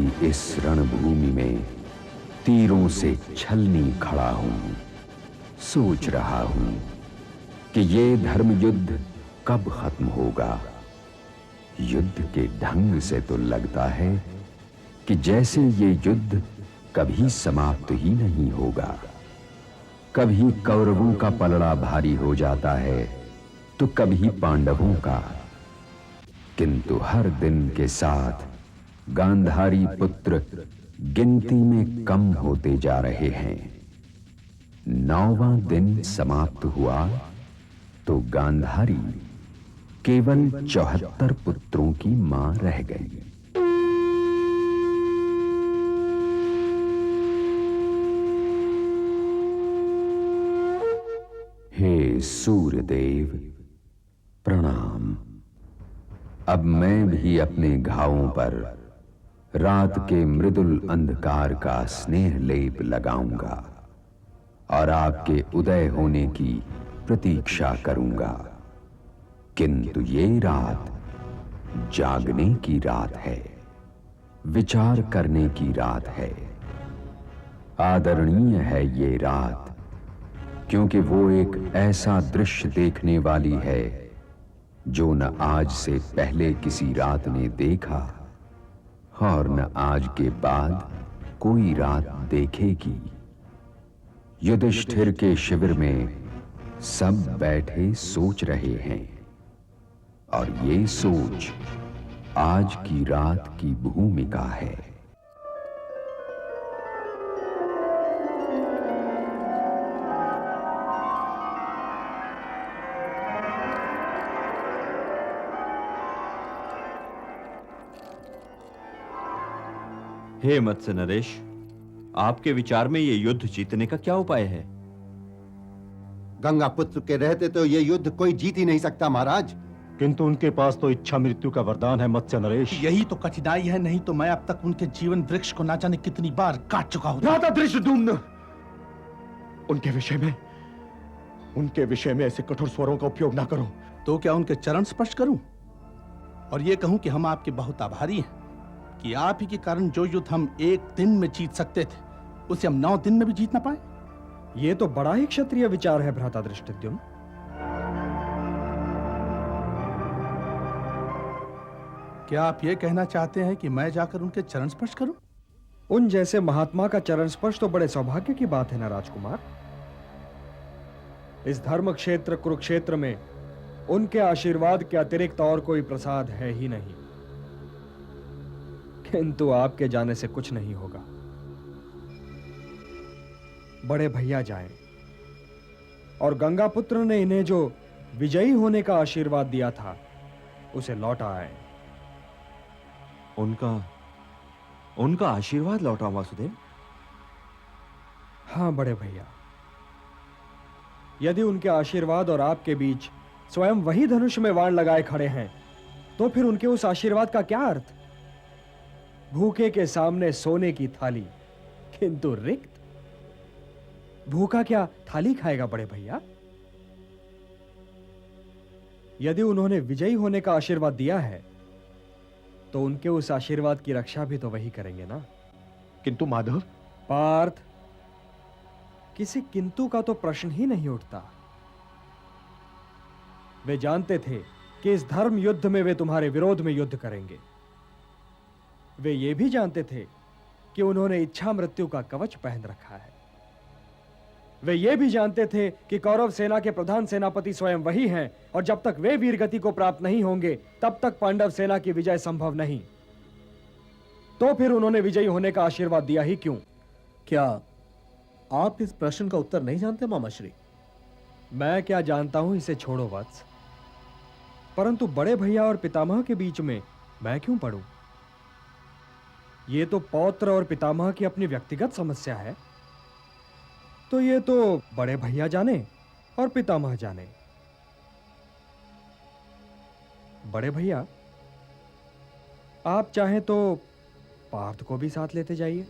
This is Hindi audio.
भी इस रणभूमि में तीरों से छलनी खड़ा हूं, सोच रहा हूं कि ये धर्म युद्ध कब खत्म होगा। युद्ध के ढंग से तो लगता है कि जैसे ये युद्ध कभी समाप्त ही नहीं होगा। कभी कौरवों का पलड़ा भारी हो जाता है तो कभी पांडवों का, किंतु हर दिन के साथ गांधारी पुत्र गिनती में कम होते जा रहे हैं। 9वां दिन समाप्त हुआ तो गांधारी केवल 74 पुत्रों की मां रह गई। हे सूर्यदेव, प्रणाम। अब मैं भी अपने घावों पर रात के मृदुल अंधकार का स्नेह लेप लगाऊंगा और आपके उदय होने की प्रतीक्षा करूंगा। किंतु ये रात जागने की रात है, विचार करने की रात है। आदरणीय है ये रात, क्योंकि वो एक ऐसा दृश्य देखने वाली है जो न आज से पहले किसी रात ने देखा और न आज के बाद कोई रात देखेगी। युधिष्ठिर के शिविर में सब बैठे सोच रहे हैं और ये सोच आज की रात की भूमिका है। हे मत्स्य नरेश, आपके विचार में यह युद्ध जीतने का क्या उपाय है? गंगा पुत्र के रहते तो यह युद्ध कोई जीत ही नहीं सकता महाराज। किंतु उनके पास तो इच्छा मृत्यु का वरदान है मत्स्य नरेश। यही तो कठिनाई है, नहीं तो मैं अब तक उनके जीवन वृक्ष को ना जाने कितनी बार काट चुका हूं। भ्राता धृष्टद्युम्न, उनके विषय में ऐसे कठोर स्वरों का उपयोग ना करो। तो क्या उनके चरण स्पर्श करूं और ये कहूं कि हम आपके बहुत आभारी हैं कि आप ही के कारण जो युद्ध हम 1 दिन में जीत सकते थे उसे हम 9 दिन में भी जीत ना पाए। ये तो बड़ा ही क्षत्रिय विचार है भ्राता धृष्टद्युम्न। क्या आप ये कहना चाहते हैं कि मैं जाकर उनके चरण स्पर्श करूं? उन जैसे महात्मा का चरण स्पर्श तो बड़े सौभाग्य की बात है ना राजकुमार। इस धर्म क्षेत्र कुरुक्षेत्र में उनके आशीर्वाद के अतिरिक्त और कोई प्रसाद है ही नहीं। किंतु आपके जाने से कुछ नहीं होगा। बड़े भैया जाएं और गंगा पुत्र ने इन्हें जो विजयी होने का आशीर्वाद दिया था उसे लौटा आए। उनका आशीर्वाद लौटा वासुदेव? हां बड़े भैया, यदि उनके आशीर्वाद और आपके बीच स्वयं वही धनुष में वाण लगाए खड़े हैं तो फिर उनके उस आशीर्वाद का क्या अर्थ? भूखे के सामने सोने की थाली, किंतु रिक्त। भूखा क्या थाली खाएगा बड़े भैया? यदि उन्होंने विजयी होने का आशीर्वाद दिया है तो उनके उस आशीर्वाद की रक्षा भी तो वही करेंगे ना। किंतु माधव, पार्थ, किसी किंतु का तो प्रश्न ही नहीं उठता। वे जानते थे कि इस धर्म युद्ध में वे तुम्हारे विरोध में युद्ध करेंगे। वे ये भी जानते थे कि उन्होंने इच्छा मृत्यु का कवच पहन रखा है। वे ये भी जानते थे कि कौरव सेना के प्रधान सेनापति स्वयं वही हैं और जब तक वे वीरगति को प्राप्त नहीं होंगे तब तक पांडव सेना की विजय संभव नहीं। तो फिर उन्होंने विजयी होने का आशीर्वाद दिया ही क्यों? क्या आप इस प्रश्न का उत्तर नहीं जानते मामाश्री? मैं क्या जानता हूं, इसे छोड़ो वत्स। परंतु बड़े भैया और पितामह के बीच में मैं क्यों पड़ूं? ये तो पौत्र और पितामह की अपनी व्यक्तिगत समस्या है, तो ये तो बड़े भैया जाने और पितामह जाने। बड़े भैया, आप चाहें तो पार्थ को भी साथ लेते जाइए।